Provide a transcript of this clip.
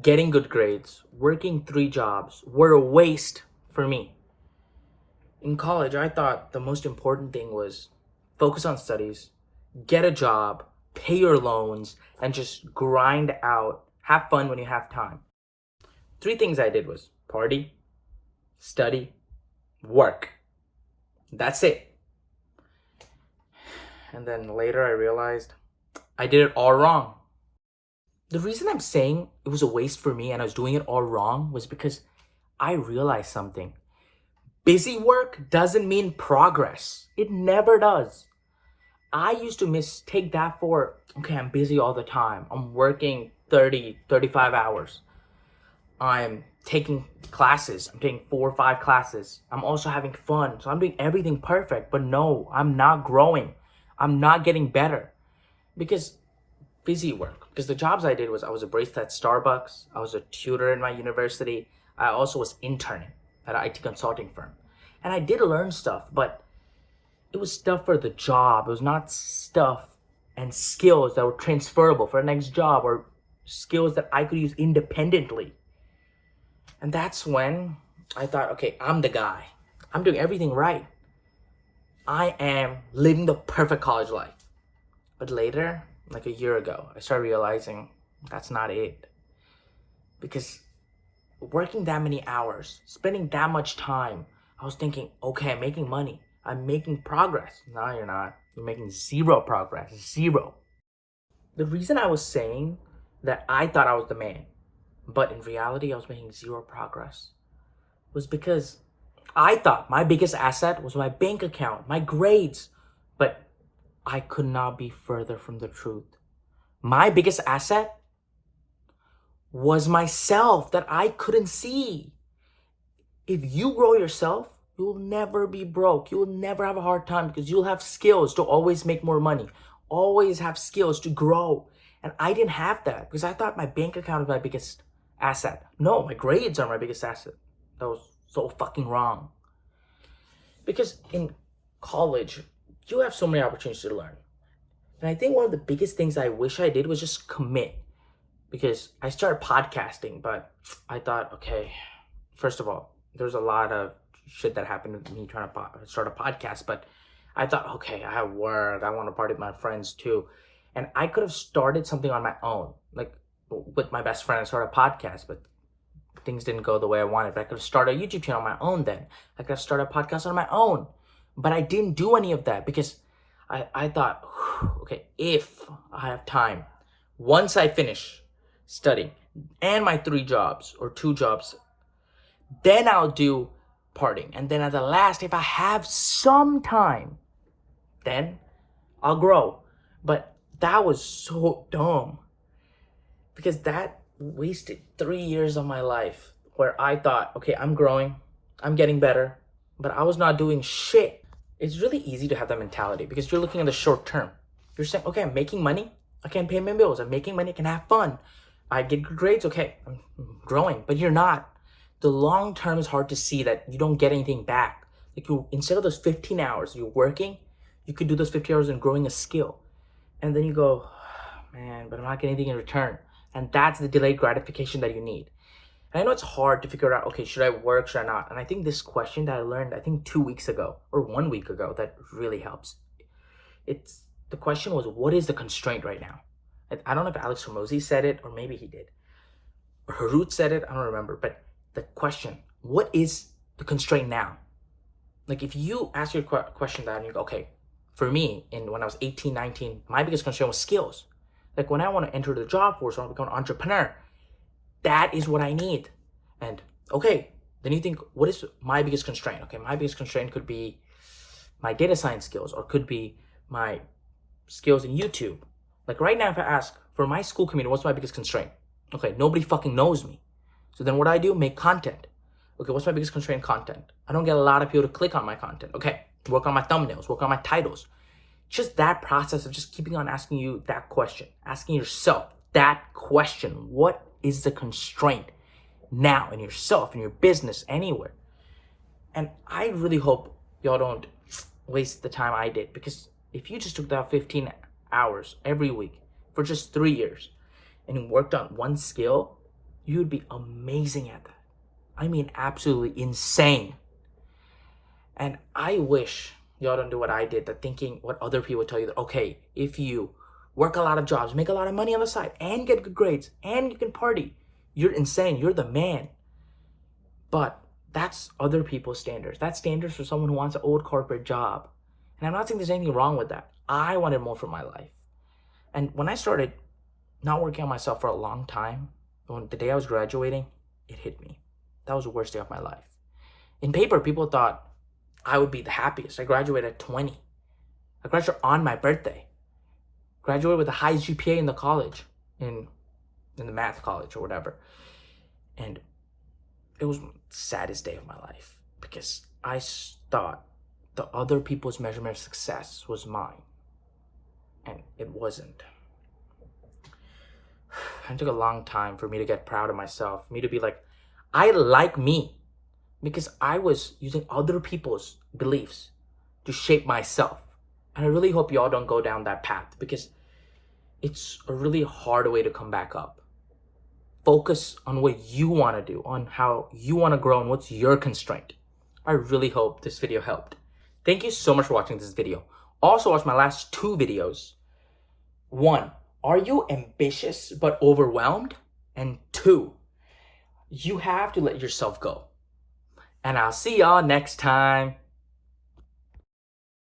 getting good grades, working 3 jobs were a waste for me. In college, I thought the most important thing was focus on studies, get a job, pay your loans, and just grind out, have fun when you have time. 3 things I did was party, study, work. That's it. And then later I realized I did it all wrong. The reason I'm saying it was a waste for me and I was doing it all wrong was because I realized something. Busy work doesn't mean progress. It never does. I used to mistake that for, okay, I'm busy all the time. I'm working 30, 35 hours. I'm taking classes. I'm taking 4 or 5 classes. I'm also having fun. So I'm doing everything perfect. But no, I'm not growing. I'm not getting better. Because busy work. Because the jobs I did was I was a barista at Starbucks. I was a tutor in my university. I also was interning at an IT consulting firm. And I did learn stuff, but it was stuff for the job. It was not stuff and skills that were transferable for the next job or skills that I could use independently. And that's when I thought, okay, I'm the guy. I'm doing everything right. I am living the perfect college life. But later, like a year ago, I started realizing that's not it. Because working that many hours, spending that much time, I was thinking, okay, I'm making money. I'm making progress. No, you're not. You're making zero progress. Zero. The reason I was saying that I thought I was the man, but in reality I was making zero progress, was because I thought my biggest asset was my bank account, my grades. But I could not be further from the truth. My biggest asset was myself that I couldn't see. If you grow yourself, you'll never be broke. You'll never have a hard time because you'll have skills to always make more money, always have skills to grow. And I didn't have that because I thought my bank account was my biggest asset. No, my grades are my biggest asset. That was so fucking wrong. Because in college, you have so many opportunities to learn. And I think one of the biggest things I wish I did was just commit. Because I started podcasting, but I thought, okay, first of all, there's a lot of shit that happened to me trying to start a podcast, but I thought, okay, I have work, I want to party with my friends too. And I could have started something on my own, like with my best friend, I started a podcast, but things didn't go the way I wanted. But I could have started a YouTube channel on my own then. I could have started a podcast on my own. But I didn't do any of that because I thought, okay, if I have time, once I finish studying and my 3 jobs or 2 jobs, then I'll do partying. And then at the last, if I have some time, then I'll grow. But that was so dumb because that wasted 3 years of my life where I thought, okay, I'm growing, I'm getting better, but I was not doing shit. It's really easy to have that mentality because you're looking at the short term. You're saying, okay, I'm making money, I can pay my bills, I'm making money, I can have fun, I get good grades, okay, I'm growing. But you're not. The long term is hard to see that you don't get anything back. Like you, instead of those 15 hours you're working, you could do those 50 hours in growing a skill. And then you go, man, but I'm not getting anything in return. And that's the delayed gratification that you need. And I know it's hard to figure out, okay, should I work, should I not? And I think this question that I learned, I think 2 weeks ago or 1 week ago, that really helps. The question was, what is the constraint right now? I don't know if Alex Hormozy said it or maybe he did. Or Harut said it, I don't remember. But the question, what is the constraint now? Like if you ask your question that and you go, okay, for me, when I was 18, 19, my biggest constraint was skills. Like when I want to enter the job force, I want to become an entrepreneur. That is what I need. And okay, then you think, what is my biggest constraint? Okay, my biggest constraint could be my data science skills or could be my skills in YouTube. Like right now, if I ask for my school community, what's my biggest constraint? Okay, nobody fucking knows me. So then what do? Make content. Okay, what's my biggest constraint? Content. I don't get a lot of people to click on my content. Okay, work on my thumbnails, work on my titles. Just that process of just keeping on asking you that question, asking yourself that question. What is the constraint now in yourself, in your business, anywhere? And I really hope y'all don't waste the time I did, because if you just took that 15 hours every week for just 3 years and you worked on one skill, you'd be amazing at that. I mean, absolutely insane. And I wish y'all don't do what I did, that thinking what other people tell you that, okay, if you work a lot of jobs, make a lot of money on the side, and get good grades, and you can party, you're insane. You're the man. But that's other people's standards. That's standards for someone who wants an old corporate job. And I'm not saying there's anything wrong with that. I wanted more for my life. And when I started not working on myself for a long time, the day I was graduating, it hit me. That was the worst day of my life. In paper, people thought I would be the happiest. I graduated at 20. I graduated on my birthday. Graduated with the highest GPA in the college, in the math college or whatever. And it was the saddest day of my life because I thought the other people's measurement of success was mine. And it wasn't. It took a long time for me to get proud of myself, for me to be like, I like me, because I was using other people's beliefs to shape myself. And I really hope y'all don't go down that path, because it's a really hard way to come back up. Focus on what you want to do, on how you want to grow, and what's your constraint. I really hope this video helped. Thank you so much for watching this video. Also, watch my last 2 videos. 1, are you ambitious but overwhelmed? And 2, you have to let yourself go. And I'll see y'all next time.